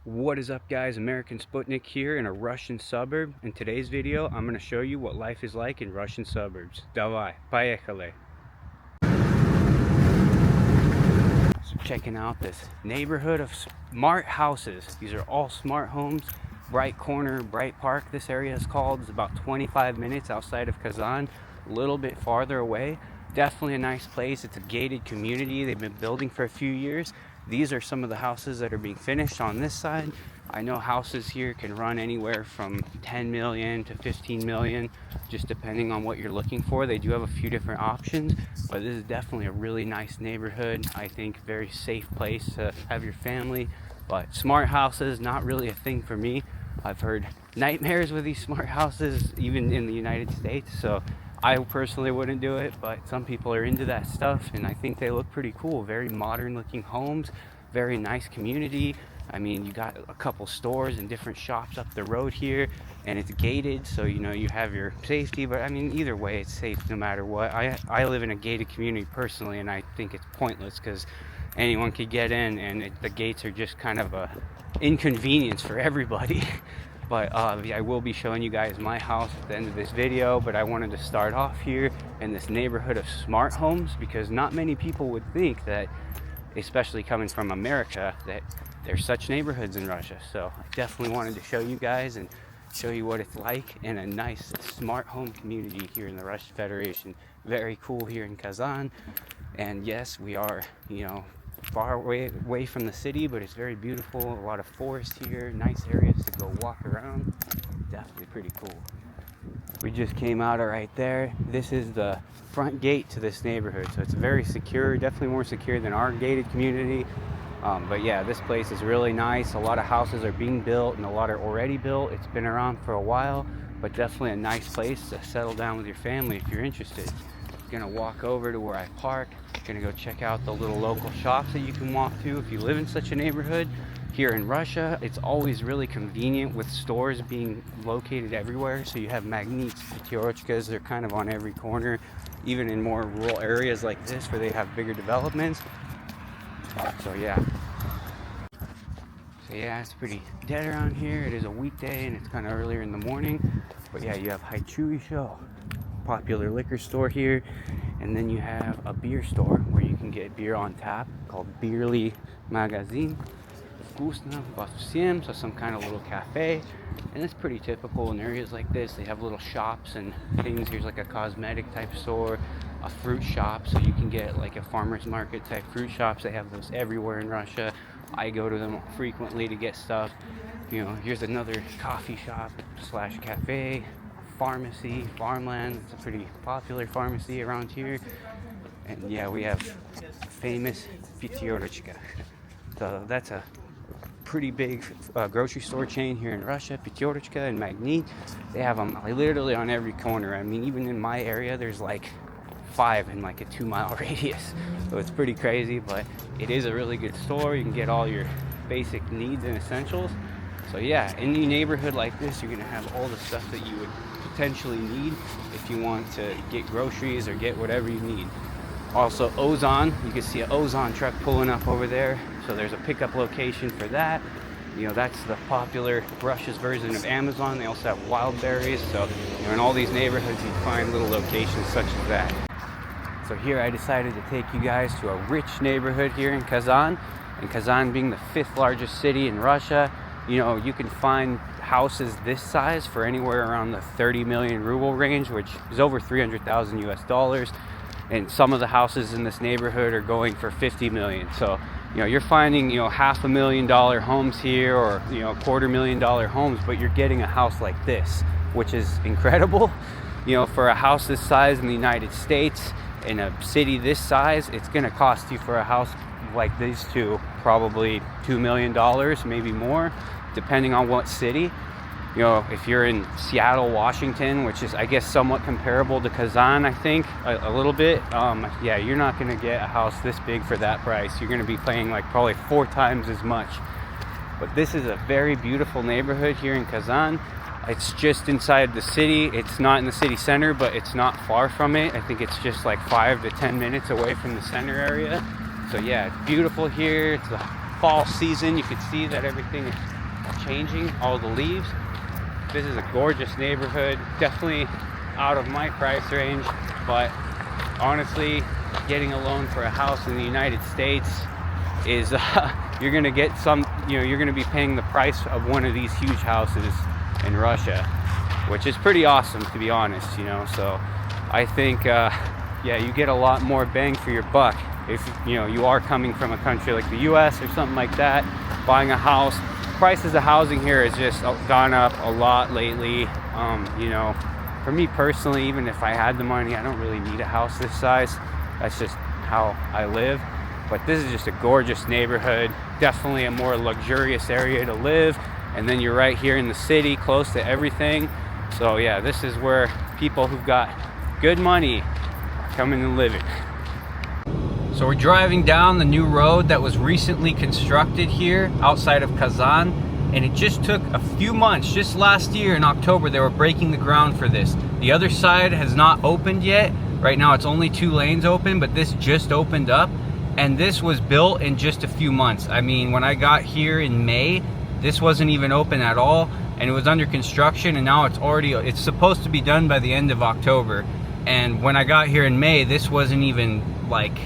What is up, guys? American Sputnik here in a Russian suburb. In today's video, I'm going to show you what life is like in Russian suburbs. Давай, поехали! So checking out this neighborhood of smart houses. These are all smart homes. Bright Corner, Bright Park, this area is called. It's about 25 minutes outside of Kazan, a little bit farther away. Definitely a nice place. It's a gated community. They've been building for a few years. These are some of the houses that are being finished on this side. I know houses here can run anywhere from 10 million to 15 million, just depending on what you're looking for. They do have a few different options, but this is definitely a really nice neighborhood. I think very safe place to have your family, but smart houses, not really a thing for me. I've heard nightmares with these smart houses, even in the United States, so I personally wouldn't do it, but some people are into that stuff, and I think they look pretty cool. Very modern looking homes, very nice community. I mean, you got a couple stores and different shops up the road here, and it's gated, so you know you have your safety, but I mean, either way, it's safe no matter what. I live in a gated community personally, and I think it's pointless because anyone could get in, and the gates are just kind of a inconvenience for everybody. But I will be showing you guys my house at the end of this video, but I wanted to start off here in this neighborhood of smart homes because not many people would think that, especially coming from America, that there's such neighborhoods in Russia. So I definitely wanted to show you guys and show you what it's like in a nice smart home community here in the Russian Federation. Very cool here in Kazan. And yes, we are, far away from the city, but it's very beautiful. A lot of forest here, nice areas to go walk around. Definitely pretty cool. We just came out of right there. This is the front gate to this neighborhood, so it's very secure, definitely more secure than our gated community. But yeah, this place is really nice. A lot of houses are being built and a lot are already built. It's been around for a while, but definitely a nice place to settle down with your family if you're interested. Gonna walk over to where I park. Gonna go check out the little local shops that you can walk to if you live in such a neighborhood. Here in Russia, it's always really convenient with stores being located everywhere. So you have Magnits, Pyaterochkas, they're kind of on every corner, even in more rural areas like this where they have bigger developments. So yeah, it's pretty dead around here. It is a weekday and it's kind of earlier in the morning. But yeah, you have Haichuy Show, popular liquor store here, and then you have a beer store where you can get beer on tap called Beerly Magazine. Вкусно, по всем, so some kind of little cafe, and it's pretty typical in areas like this. They have little shops and things. Here's like a cosmetic type store, a fruit shop, so you can get like a farmer's market type fruit shops. They have those everywhere in Russia. I go to them frequently to get stuff. Here's another coffee shop slash cafe, pharmacy, farmland. It's a pretty popular pharmacy around here. And yeah, we have famous Pyaterochka. So that's a pretty big grocery store chain here in Russia, Pyaterochka and Magnit. They have them literally on every corner. I mean, even in my area, there's like 5 in like a 2-mile radius. So it's pretty crazy, but it is a really good store. You can get all your basic needs and essentials. So yeah, in a neighborhood like this, you're gonna have all the stuff that you would potentially need if you want to get groceries or get whatever you need. Also Ozon, you can see an Ozon truck pulling up over there. So there's a pickup location for that. That's the popular Russia's version of Amazon. They also have wild berries. So in all these neighborhoods, you find little locations such as that. So here I decided to take you guys to a rich neighborhood here in Kazan. And Kazan being the 5th largest city in Russia, you can find houses this size for anywhere around the 30 million ruble range, which is over 300,000 US dollars. And some of the houses in this neighborhood are going for 50 million. So, you're finding, $500,000 homes here or, $250,000 homes, but you're getting a house like this, which is incredible. For a house this size in the United States, in a city this size, it's going to cost you for a house like these two, probably $2 million, maybe more, depending on what city. If you're in Seattle, Washington, which is, I guess, somewhat comparable to Kazan, I think, a little bit, yeah, you're not going to get a house this big for that price. You're going to be paying like probably 4 times as much. But this is a very beautiful neighborhood here in Kazan. It's just inside the city. It's not in the city center, but it's not far from it. I think it's just like 5 to 10 minutes away from the center area. So yeah, it's beautiful here. It's a fall season. You can see that everything is changing, all the leaves. This is a gorgeous neighborhood, definitely out of my price range, but honestly, getting a loan for a house in the United States is you're gonna get some, you're gonna be paying the price of one of these huge houses in Russia, which is pretty awesome, to be honest. So I think yeah, you get a lot more bang for your buck if you are coming from a country like the US or something like that, buying a house. Prices of housing here has just gone up a lot lately. For me personally, even if I had the money, I don't really need a house this size. That's just how I live. But this is just a gorgeous neighborhood, definitely a more luxurious area to live. And then you're right here in the city, close to everything. So yeah, this is where people who've got good money are coming and living. So we're driving down the new road that was recently constructed here outside of Kazan. And it just took a few months. Just last year in October, they were breaking the ground for this. The other side has not opened yet. Right now it's only 2 lanes open, but this just opened up. And this was built in just a few months. I mean, when I got here in May, this wasn't even open at all, and it was under construction, and now it's supposed to be done by the end of October. And when I got here in May, this wasn't even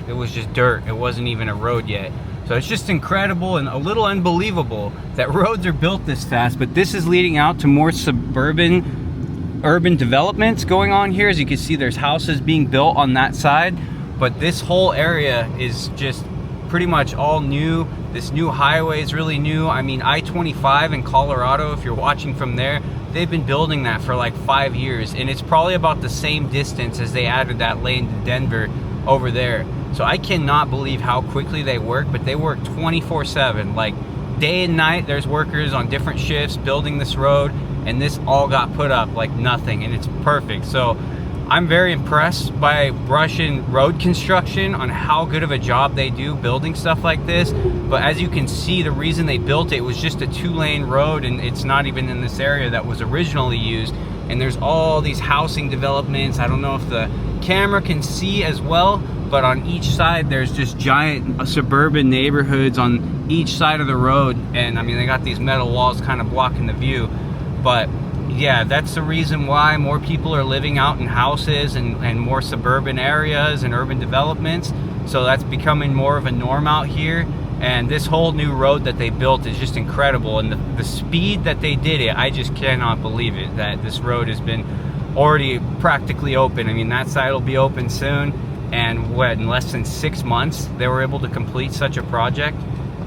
it was just dirt. It wasn't even a road yet. So it's just incredible and a little unbelievable that roads are built this fast, but this is leading out to more suburban urban developments going on here. As you can see, there's houses being built on that side. But this whole area is just pretty much all new. This new highway is really new. I mean, I-25 in Colorado, if you're watching from there, they've been building that for like 5 years. And it's probably about the same distance as they added that lane to Denver over there. So I cannot believe how quickly they work, but they work 24/7. Like day and night, there's workers on different shifts building this road, and this all got put up like nothing, and it's perfect. So I'm very impressed by Russian road construction on how good of a job they do building stuff like this. But as you can see, the reason they built it was just a 2-lane road, and it's not even in this area that was originally used. And there's all these housing developments. I don't know if the camera can see as well, but on each side there's just giant suburban neighborhoods on each side of the road. And I mean, they got these metal walls kind of blocking the view, but yeah, that's the reason why more people are living out in houses and more suburban areas and urban developments. So that's becoming more of a norm out here. And this whole new road that they built is just incredible. And the speed that they did it, I just cannot believe it, that this road has been already practically open. I mean, that side will be open soon. And in less than 6 months, they were able to complete such a project.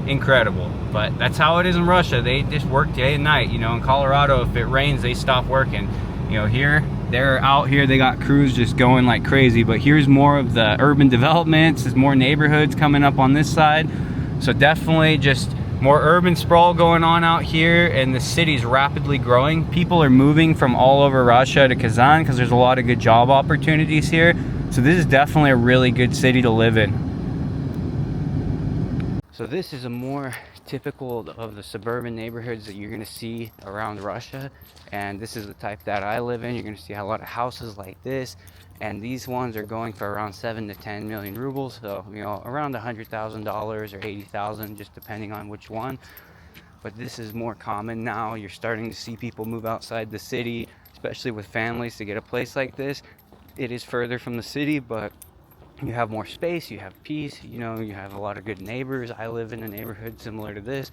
Incredible. But that's how it is in Russia. They just work day and night. In Colorado, if it rains, they stop working. Here, they're out here, they got crews just going like crazy. But here's more of the urban developments. There's more neighborhoods coming up on this side. So definitely just more urban sprawl going on out here, and the city's rapidly growing. People are moving from all over Russia to Kazan because there's a lot of good job opportunities here. So this is definitely a really good city to live in. So this is a more typical of the suburban neighborhoods that you're going to see around Russia, and this is the type that I live in. You're going to see a lot of houses like this, and these ones are going for around 7 to 10 million rubles, so around $100,000 or 80,000, just depending on which one. But this is more common now. You're starting to see people move outside the city, especially with families, to get a place like this. It is further from the city, but you have more space, you have peace, you have a lot of good neighbors. I live in a neighborhood similar to this,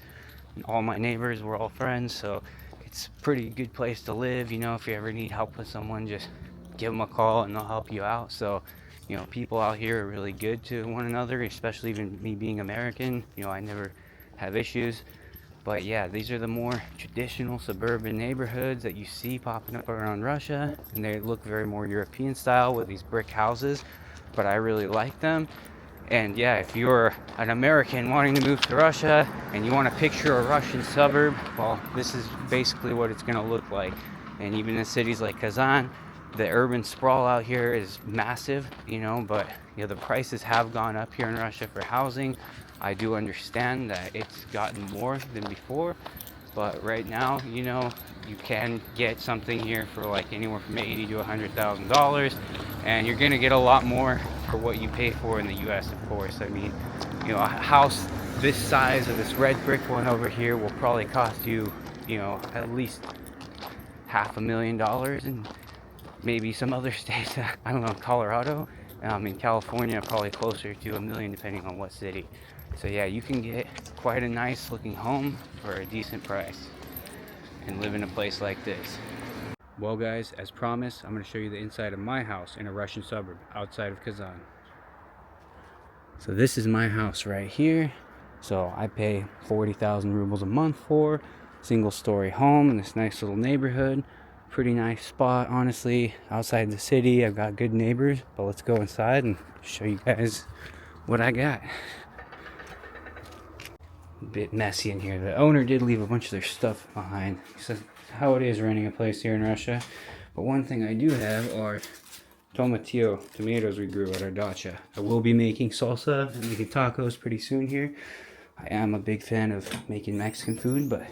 and all my neighbors were all friends, so it's a pretty good place to live. If you ever need help with someone, just give them a call and they'll help you out. So people out here are really good to one another, especially even me being American. I never have issues. But yeah, these are the more traditional suburban neighborhoods that you see popping up around Russia, and they look very more European style with these brick houses, but I really like them. And yeah, if you're an American wanting to move to Russia and you want to picture a Russian suburb, well, this is basically what it's going to look like. And even in cities like Kazan, the urban sprawl out here is massive, but the prices have gone up here in Russia for housing. I do understand that it's gotten more than before, but right now, you can get something here for like anywhere from $80,000 to $100,000, and you're gonna get a lot more for what you pay for in the U.S. Of course. I mean, a house this size of this red brick one over here will probably cost you, you know, at least $500,000, and maybe some other states, I don't know, Colorado, in California, probably closer to $1 million depending on what city. So yeah, you can get quite a nice looking home for a decent price and live in a place like this. Well guys, as promised, I'm going to show you the inside of my house in a Russian suburb outside of Kazan. So this is my house right here. So I pay 40,000 rubles a month for single story home in this nice little neighborhood. Pretty nice spot, honestly, outside the city. I've got good neighbors, but let's go inside and show you guys what I got. A bit messy in here. The owner did leave a bunch of their stuff behind. He says how it is renting a place here in Russia. But one thing I do have are tomatillo, tomatoes we grew at our dacha. I will be making salsa and making tacos pretty soon here. I am a big fan of making Mexican food, but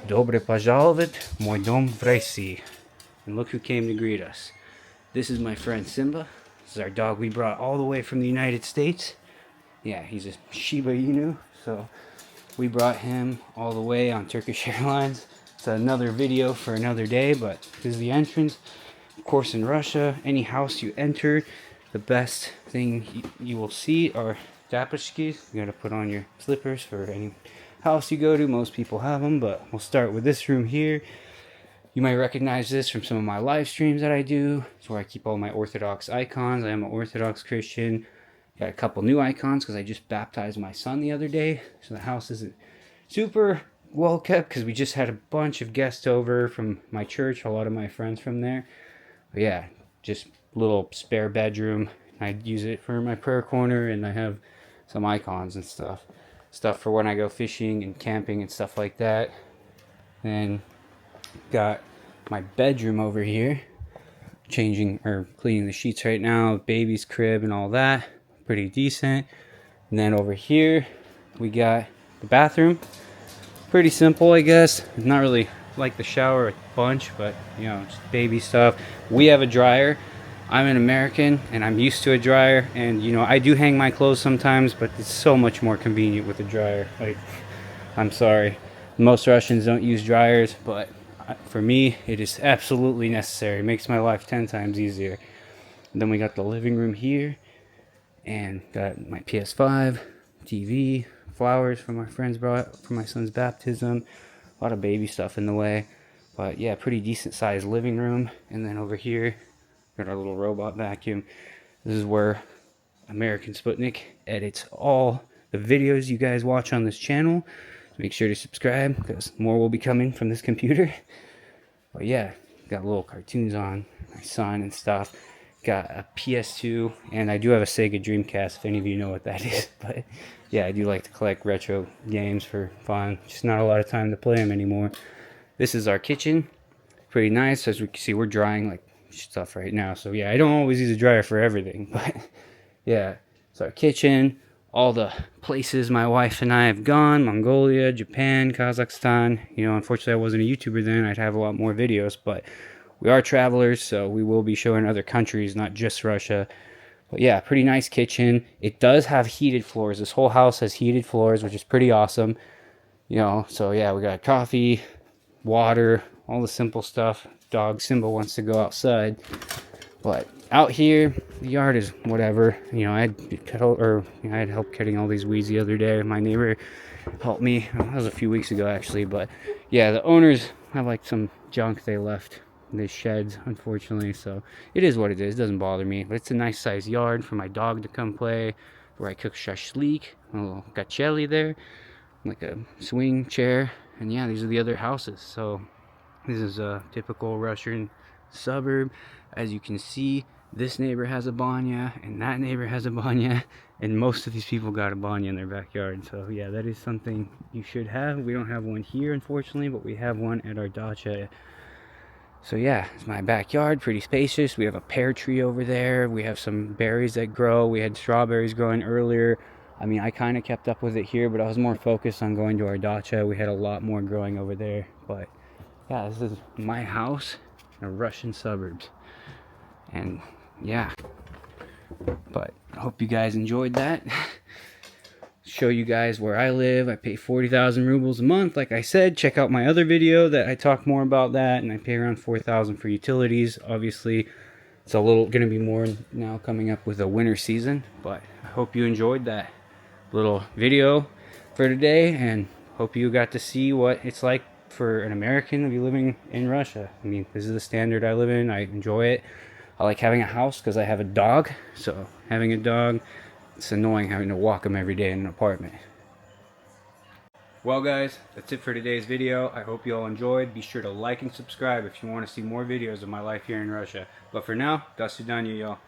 Dobre pожаловать, мой дом в России. And look who came to greet us. This is my friend Simba. This is our dog we brought all the way from the United States. Yeah, he's a Shiba Inu, so we brought him all the way on Turkish Airlines. It's another video for another day, but this is the entrance. Of course, in Russia, any house you enter, the best thing you will see are tapashkis. You gotta put on your slippers for any house you go to. Most people have them, but we'll start with this room here. You might recognize this from some of my live streams that I do. It's where I keep all my Orthodox icons. I am an Orthodox Christian. Got a couple new icons because I just baptized my son the other day. So the house isn't super well kept because we just had a bunch of guests over from my church, a lot of my friends from there. But yeah, just a little spare bedroom. I use it for my prayer corner, and I have some icons and stuff for when I go fishing and camping and stuff like that. Then got my bedroom over here, changing or cleaning the sheets right now, baby's crib and all that, pretty decent. And then over here we got the bathroom, pretty simple, I guess. Not really like the shower a bunch, but you know, just baby stuff. We have a dryer. I'm an American and I'm used to a dryer, and you know, I do hang my clothes sometimes, but it's so much more convenient with a dryer. Like, I'm sorry, most Russians don't use dryers, but for me it is absolutely necessary. It makes my life 10 times easier. And then we got the living room here, and got my PS5, TV, flowers from my friends brought for my son's baptism, a lot of baby stuff in the way. But yeah, pretty decent sized living room. And then over here got our little robot vacuum. This is where American Sputnik edits all the videos you guys watch on this channel. So make sure to subscribe because more will be coming from this computer. But yeah, got little cartoons on my son and stuff. Got a PS2, and I do have a Sega Dreamcast if any of you know what that is. But yeah, I do like to collect retro games for fun. Just not a lot of time to play them anymore. This is our kitchen. Pretty nice. As we can see, we're drying like stuff right now, so yeah, I don't always use a dryer for everything, but yeah, it's our kitchen. All the places my wife and I have gone: Mongolia, Japan, Kazakhstan. You know, unfortunately I wasn't a YouTuber then. I'd have a lot more videos, but we are travelers, so we will be showing other countries, not just Russia. But yeah, pretty nice kitchen. It does have heated floors. This whole house has heated floors, which is pretty awesome. You know, so yeah, we got coffee, water, all the simple stuff. Dog Simba wants to go outside, but out here the yard is whatever. You know, I had help cutting all these weeds the other day. My neighbor helped me. That was a few weeks ago actually. But yeah, the owners have like some junk they left in the sheds, unfortunately, so it is what it is. It doesn't bother me, but it's a nice sized yard for my dog to come play, where I cook shashlik, a little gacheli there, like a swing chair. And yeah, these are the other houses. So this is a typical Russian suburb. As you can see, this neighbor has a banya, and that neighbor has a banya, and most of these people got a banya in their backyard. So yeah, that is something you should have. We don't have one here, unfortunately, but we have one at our dacha. So yeah, it's my backyard, pretty spacious. We have a pear tree over there. We have some berries that grow. We had strawberries growing earlier. I mean, I kind of kept up with it here, but I was more focused on going to our dacha. We had a lot more growing over there, but yeah, this is my house in a Russian suburbs. And yeah, but I hope you guys enjoyed that. show you guys where I live. I pay 40,000 rubles a month. Like I said, check out my other video that I talk more about that, and I pay around 4,000 for utilities. Obviously, it's a little going to be more now coming up with a winter season, but I hope you enjoyed that little video for today, and hope you got to see what it's like for an American to be living in Russia. I mean, this is the standard I live in. I enjoy it. I like having a house because I have a dog, so having a dog, it's annoying having to walk him every day in an apartment. Well guys, that's it for today's video. I hope you all enjoyed. Be sure to like and subscribe if you want to see more videos of my life here in Russia. But for now, до свидания, y'all.